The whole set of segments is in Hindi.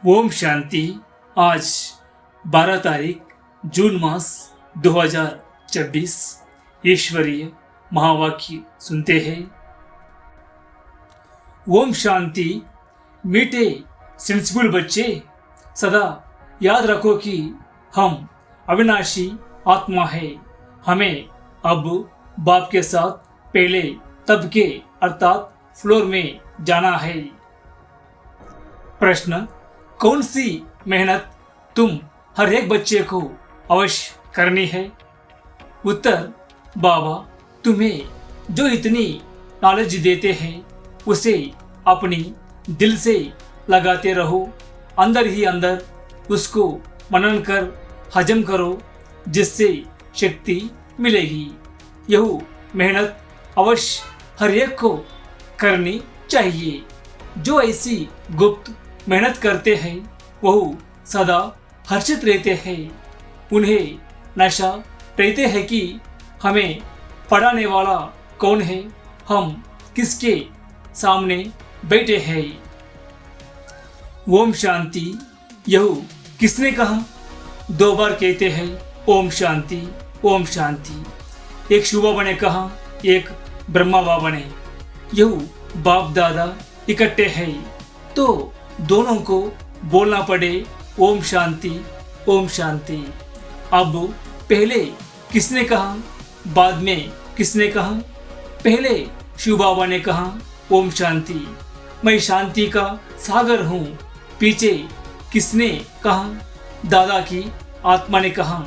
ओम शांति। आज 12 तारीख जून मास 2024 ईश्वरीय महावाक्य सुनते हैं। ओम शांति। मीठे सेंसिबल बच्चे, सदा याद रखो कि हम अविनाशी आत्मा है। हमें अब बाप के साथ पहले तबके अर्थात फ्लोर में जाना है। प्रश्न, कौन सी मेहनत तुम हर एक बच्चे को अवश्य करनी है? उत्तर, बाबा तुम्हें जो इतनी नॉलेज देते हैं उसे अपनी दिल से लगाते रहो, अंदर ही अंदर उसको मनन कर हजम करो, जिससे शक्ति मिलेगी। यह मेहनत अवश्य हर एक को करनी चाहिए। जो ऐसी गुप्त मेहनत करते हैं वह सदा हर्षित रहते हैं। उन्हें नशा रहते हैं कि हमें पढ़ाने वाला कौन है, हम किसके सामने बैठे हैं। ओम शांति। यह किसने कहा? 2 बार कहते हैं ओम शांति ओम शांति। एक शिव बाबा ने कहा, एक ब्रह्मा बाबा ने। यह बाप दादा इकट्ठे हैं तो दोनों को बोलना पड़े ओम शांति ओम शांति। अब पहले किसने कहा, बाद में किसने कहा? पहले शिव बाबा ने कहा ओम शांति, मैं शांति का सागर हूँ। पीछे किसने कहा? दादा की आत्मा ने कहा।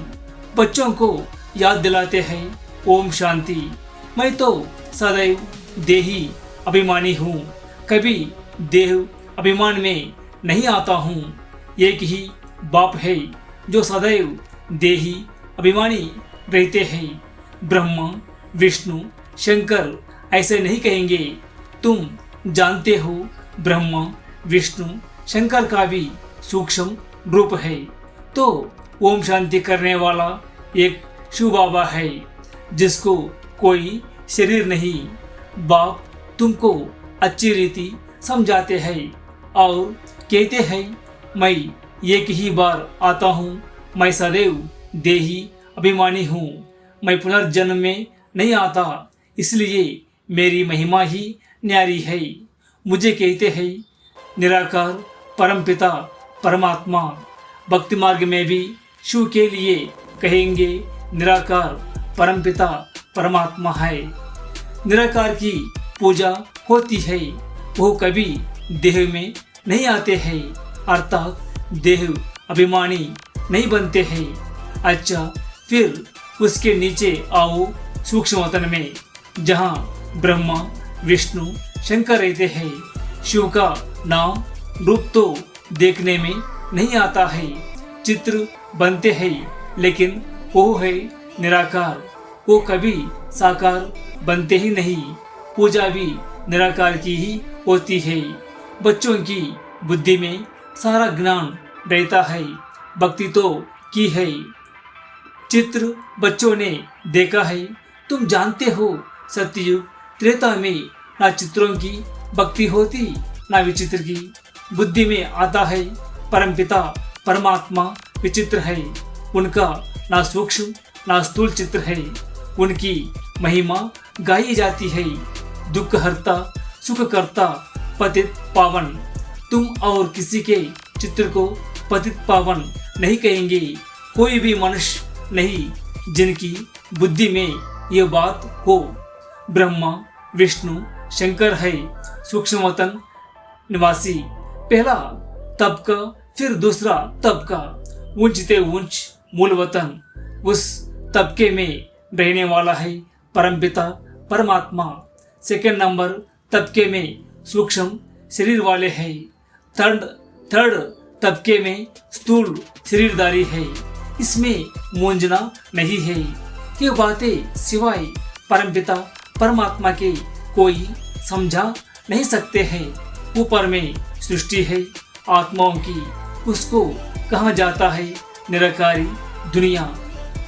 बच्चों को याद दिलाते हैं ओम शांति, मैं तो सदैव देही अभिमानी हूँ, कभी देह अभिमान में नहीं आता हूँ। एक ही बाप है जो सदैव देही अभिमानी रहते हैं। ब्रह्मा विष्णु शंकर ऐसे नहीं कहेंगे। तुम जानते हो ब्रह्मा विष्णु शंकर का भी सूक्ष्म रूप है। तो ओम शांति करने वाला एक शिव बाबा है जिसको कोई शरीर नहीं। बाप तुमको अच्छी रीति समझाते हैं और कहते हैं, मैं एक ही बार आता हूँ, मैं सदैव देही अभिमानी हूँ, मैं पुनर्जन्म में नहीं आता, इसलिए मेरी महिमा ही न्यारी है। मुझे कहते हैं निराकार परमपिता परमात्मा। भक्ति मार्ग में भी शिव के लिए कहेंगे निराकार परमपिता परमात्मा है। निराकार की पूजा होती है, वो कभी देह में नहीं आते हैं, अर्थात देह अभिमानी नहीं बनते हैं। अच्छा, फिर उसके नीचे आओ सूक्ष्म वतन में, जहाँ ब्रह्मा विष्णु शंकर रहते हैं। शिव का नाम रूप तो देखने में नहीं आता है, चित्र बनते हैं, लेकिन वो है निराकार, वो कभी साकार बनते ही नहीं। पूजा भी निराकार की ही होती है। बच्चों की बुद्धि में सारा ज्ञान रहता है, भक्ति तो की है। चित्र बच्चों ने देखा है। तुम जानते हो सत्ययुग त्रेता में ना चित्रों की भक्ति होती ना विचित्र की। बुद्धि में आता है परमपिता परमात्मा विचित्र है, उनका ना सूक्ष्म ना स्थूल चित्र है। उनकी महिमा गाई जाती है, दुख हरता सुख करता पतित पावन। तुम और किसी के चित्र को पतित पावन नहीं कहेंगे। कोई भी मनुष्य नहीं जिनकी बुद्धि में ये बात हो। ब्रह्मा विष्णु शंकर है सूक्ष्म वतन निवासी। पहला तबका फिर दूसरा तबका, ऊंचते ऊंच मूल वतन। उस तबके में रहने वाला है परमपिता परमात्मा। सेकंड नंबर तबके में सूक्ष्म शरीर वाले हैं। थर्ड तबके में स्थूल शरीरदारी है। इसमें मूंझना नहीं है। ये बातें सिवाय परमपिता परमात्मा के कोई समझा नहीं सकते हैं। ऊपर में सृष्टि है आत्माओं की, उसको कहा जाता है निराकारी दुनिया।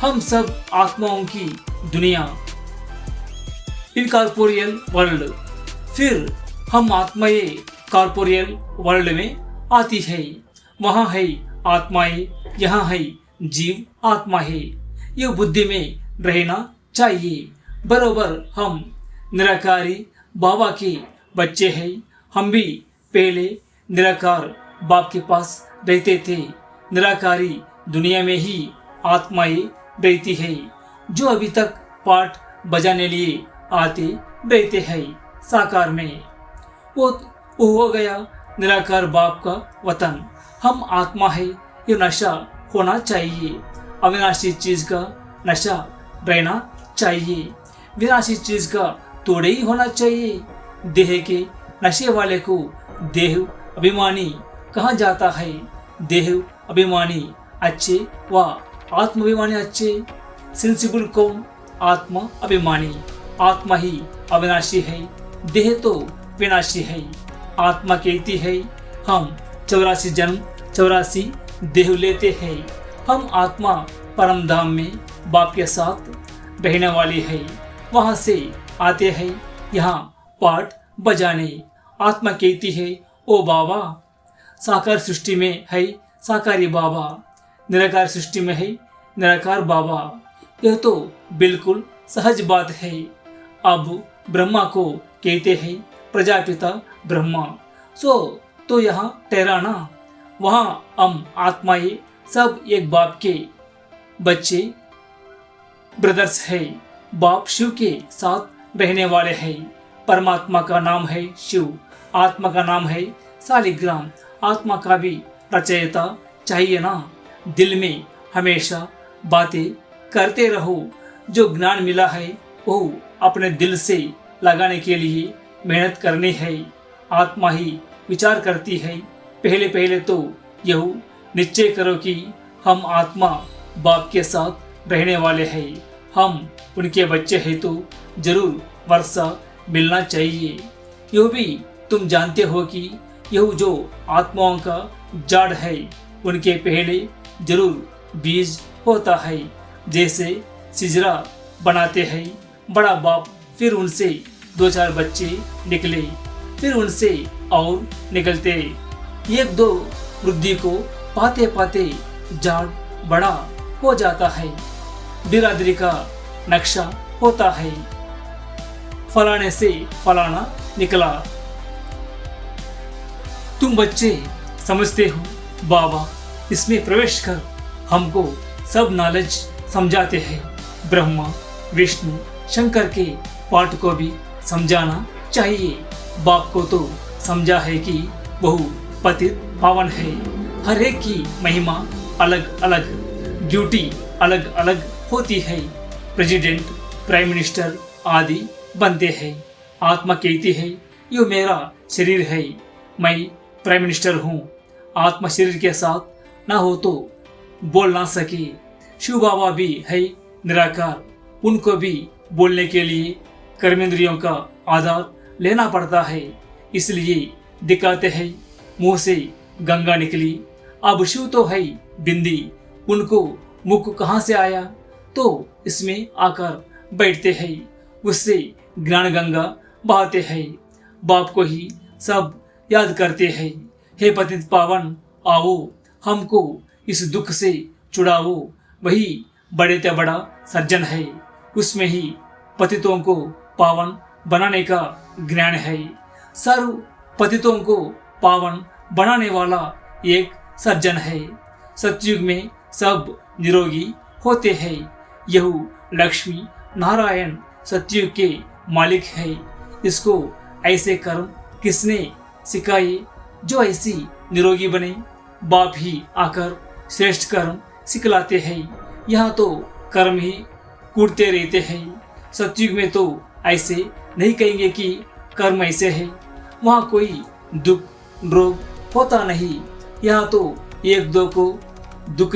हम सब आत्माओं की दुनिया, इनकॉर्पोरियल वर्ल्ड। फिर हम आत्माएं कॉर्पोरियल वर्ल्ड में आती है। वहाँ है आत्माएं, यहाँ है जीव आत्मा है। ये बुद्धि में रहना चाहिए। बरोबर हम निराकारी बाबा के बच्चे हैं। हम भी पहले निराकार बाप के पास रहते थे। निराकारी दुनिया में ही आत्माएं रहती है, जो अभी तक पाठ बजाने लिए आते रहते हैं साकार में। वो हो गया निराकार बाप का वतन। हम आत्मा है, ये नशा होना चाहिए। अविनाशी चीज का नशा रहना चाहिए। विनाशी चीज का तोड़े ही होना चाहिए। देह के नशे वाले को देह अभिमानी कहा जाता है। देह अभिमानी अच्छे व आत्माभिमानी अच्छे। सेंसिबल कौन? आत्मा अभिमानी। आत्मा ही अविनाशी है, देह तो विनाशी है। आत्मा कहती है हम 84 जन्म 84 देह लेते हैं। हम आत्मा परम धाम में बाप के साथ रहने वाली है। वहां से आते हैं यहाँ पाठ बजाने। आत्मा कहती है ओ बाबा, साकार सृष्टि में है साकारी बाबा, निराकार सृष्टि में है निराकार बाबा। यह तो बिल्कुल सहज बात है। अब ब्रह्मा को कहते हैं प्रजापिता ब्रह्मा। सो तो यहाँ ठहराना। वहाँ हम आत्माएं सब एक बाप के बच्चे ब्रदर्स है। बाप शिव के साथ रहने वाले हैं। परमात्मा का नाम है शिव, आत्मा का नाम है शालिग्राम। आत्मा का भी रचयिता चाहिए ना। दिल में हमेशा बातें करते रहो। जो ज्ञान मिला है वो अपने दिल से लगाने के लिए मेहनत करनी है। आत्मा ही विचार करती है। पहले पहले तो यह निश्चय करो कि हम आत्मा बाप के साथ रहने वाले हैं। हम उनके बच्चे हैं तो जरूर वर्षा मिलना चाहिए। यह भी तुम जानते हो कि यह जो आत्माओं का जाड़ है उनके पहले जरूर बीज होता है। जैसे सिजरा बनाते हैं बड़ा बाप, फिर उनसे 2-4 बच्चे निकले, फिर उनसे और निकलते। 1-2 वृद्धि को पाते पाते जाड़ बड़ा हो जाता है। बिरादरी का नक्शा होता है। फलाने से फलाना निकला। तुम बच्चे समझते हो बाबा इसमें प्रवेश कर हमको सब नॉलेज समझाते हैं। ब्रह्मा विष्णु शंकर के पाठ को भी समझाना चाहिए। बाप को तो समझा है कि बहु पतित पावन है। हर एक की महिमा अलग अलग, ड्यूटी अलग अलग होती है। प्रेसिडेंट, प्राइम मिनिस्टर आदि बनते हैं। आत्मा कहती है ये मेरा शरीर है, मैं प्राइम मिनिस्टर हूँ। आत्मा शरीर के साथ ना हो तो बोल ना सके। शिव बाबा भी है निराकार। उनको भी बोलने के लिए कर्मेंद्रियों का आधार लेना पड़ता है। इसलिए दिखाते हैं मुंह से गंगा निकली। अब शिव तो है बिंदी, उनको मुख कहाँ से आया? तो इसमें आकर बैठते हैं, उससे ज्ञान गंगा बहाते हैं। बाप को ही सब याद करते हैं। हे पतित पावन आओ, हमको इस दुख से छुड़ाओ। वही बड़े ते बड़ा सर्जन है। उसमें ही पतितों को पावन बनाने का ज्ञान है। सर्व पतितों को पावन बनाने वाला एक सर्जन है। सतयुग में सब निरोगी होते हैं। यह लक्ष्मी नारायण सतयुग के मालिक है। इसको ऐसे कर्म किसने सिखाए जो ऐसी निरोगी बने? बाप ही आकर श्रेष्ठ कर्म सिखलाते हैं। यहाँ तो कर्म ही कूटते रहते हैं। सतयुग में तो ऐसे नहीं कहेंगे कि कर्म ऐसे है। वहाँ कोई दुख रोग होता नहीं। यहाँ तो 1-2 को दुख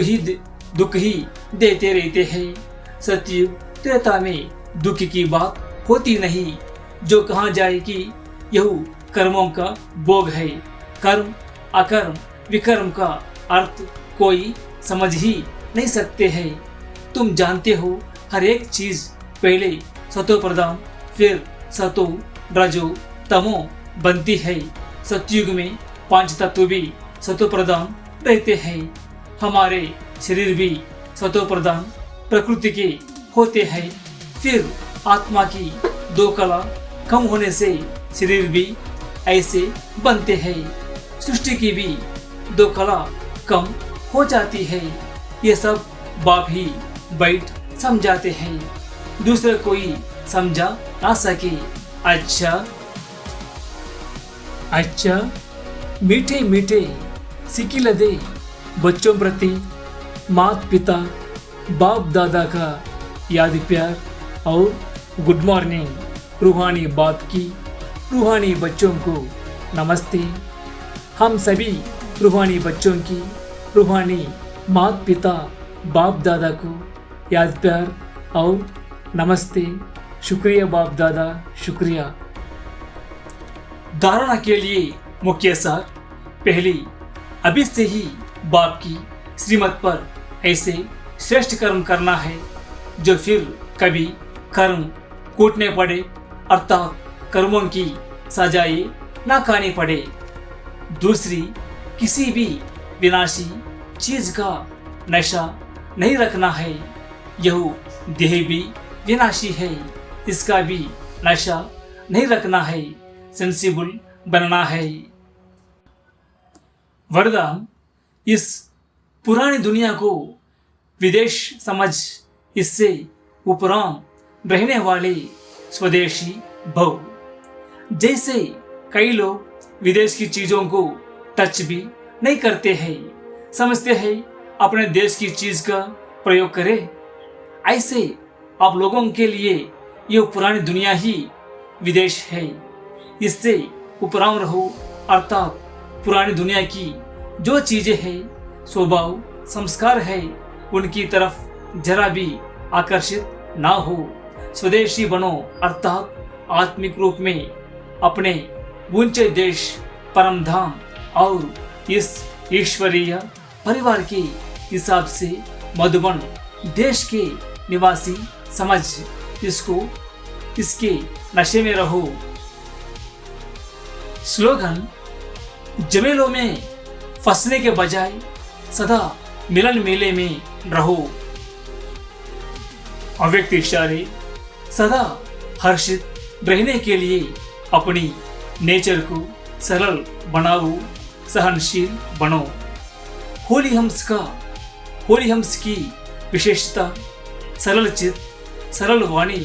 ही देते रहते हैं। सतयुग त्रेता में दुख की बात होती नहीं। जो कहा जाए कि यह कर्मों का भोग है। कर्म अकर्म विकर्म का अर्थ कोई समझ ही नहीं सकते हैं। तुम जानते हो हर एक चीज पहले सतो प्रधान फिर सतो रजो तमो बनती है। सतयुग में 5 तत्व भी सतो प्रधान रहते हैं। हमारे शरीर भी सतो प्रधान प्रकृति के होते हैं। फिर आत्मा की दो कला कम होने से शरीर भी ऐसे बनते हैं। सृष्टि की भी दो कला कम हो जाती है। ये सब बाप ही बैठ समझाते हैं, दूसरे कोई समझा ना सके। अच्छा मीठे मीठे सिकिल दे बच्चों प्रति माता पिता बाप दादा का याद प्यार और गुड मॉर्निंग रूहानी बाप की रूहानी बच्चों को नमस्ते। हम सभी रूहानी बच्चों की रूहानी माता पिता बाप दादा को याद प्यार और नमस्ते। शुक्रिया बाप दादा, शुक्रिया। धारणा के लिए मुख्य सार। पहली, अभी से ही बाप की श्रीमत पर ऐसे श्रेष्ठ कर्म करना है जो फिर कभी कर्म कूटने पड़े, अर्थात कर्मों की सजाएं ना खानी पड़े। दूसरी, किसी भी विनाशी चीज का नशा नहीं रखना है। यह देह भी विनाशी है, इसका भी नशा नहीं रखना है, सेंसिबल बनना है। वरदान, इस पुरानी दुनिया को विदेश समझ इससे उपराम रहने वाले स्वदेशी भव। जैसे कई लोग विदेश की चीजों को टच भी नहीं करते हैं, समझते हैं अपने देश की चीज का प्रयोग करें। ऐसे आप लोगों के लिए यह पुरानी दुनिया ही विदेश है। इससे उपराम रहो, अर्थात पुरानी दुनिया की जो चीजें हैं, स्वभाव संस्कार है, उनकी तरफ जरा भी आकर्षित ना हो। स्वदेशी बनो, अर्थात आत्मिक रूप में अपने ऊंचे देश, परम धाम और इस ईश्वरीय परिवार के हिसाब से मधुबन देश के निवासी समझ इसको इसके नशे में रहो। स्लोगन, जमेलों में फंसने के बजाय सदा मिलन मेले में रहो। अव्यक्त इशारे, सदा हर्षित रहने के लिए अपनी नेचर को सरल बनाओ, सहनशील बनो। होली हंस की विशेषता सरल चित्त, सरल वाणी,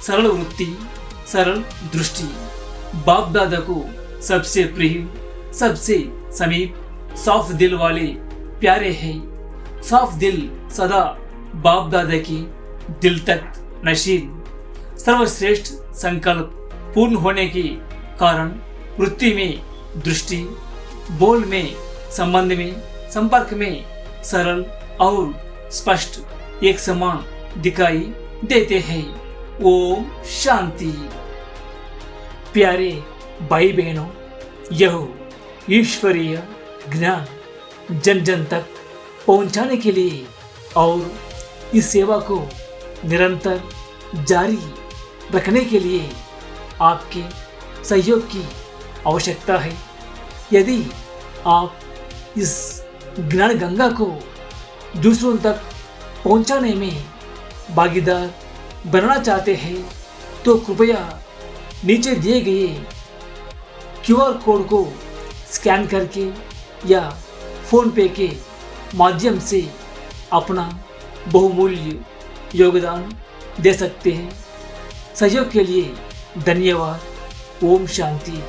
सरल वृत्ति, सरल दृष्टि। बाप दादा को सबसे प्रिय, सबसे समीप, साफ दिल वाले प्यारे हैं। साफ दिल सदा बाप दादा के दिल तक नशीन। सर्वश्रेष्ठ संकल्प पूर्ण होने के कारण वृत्ति में दृष्टि, बोल में, संबंध में, संपर्क में सरल और स्पष्ट एक समान दिखाई देते हैं। ओम शांति। प्यारे भाई बहनों, यह ईश्वरीय ज्ञान जन जन तक पहुंचाने के लिए और इस सेवा को निरंतर जारी रखने के लिए आपके सहयोग की आवश्यकता है। यदि आप इस ज्ञान गंगा को दूसरों तक पहुंचाने में भागीदार बनना चाहते हैं तो कृपया नीचे दिए गए QR कोड को स्कैन करके या फोन पे के माध्यम से अपना बहुमूल्य योगदान दे सकते हैं। सहयोग के लिए धन्यवाद। ओम शांति।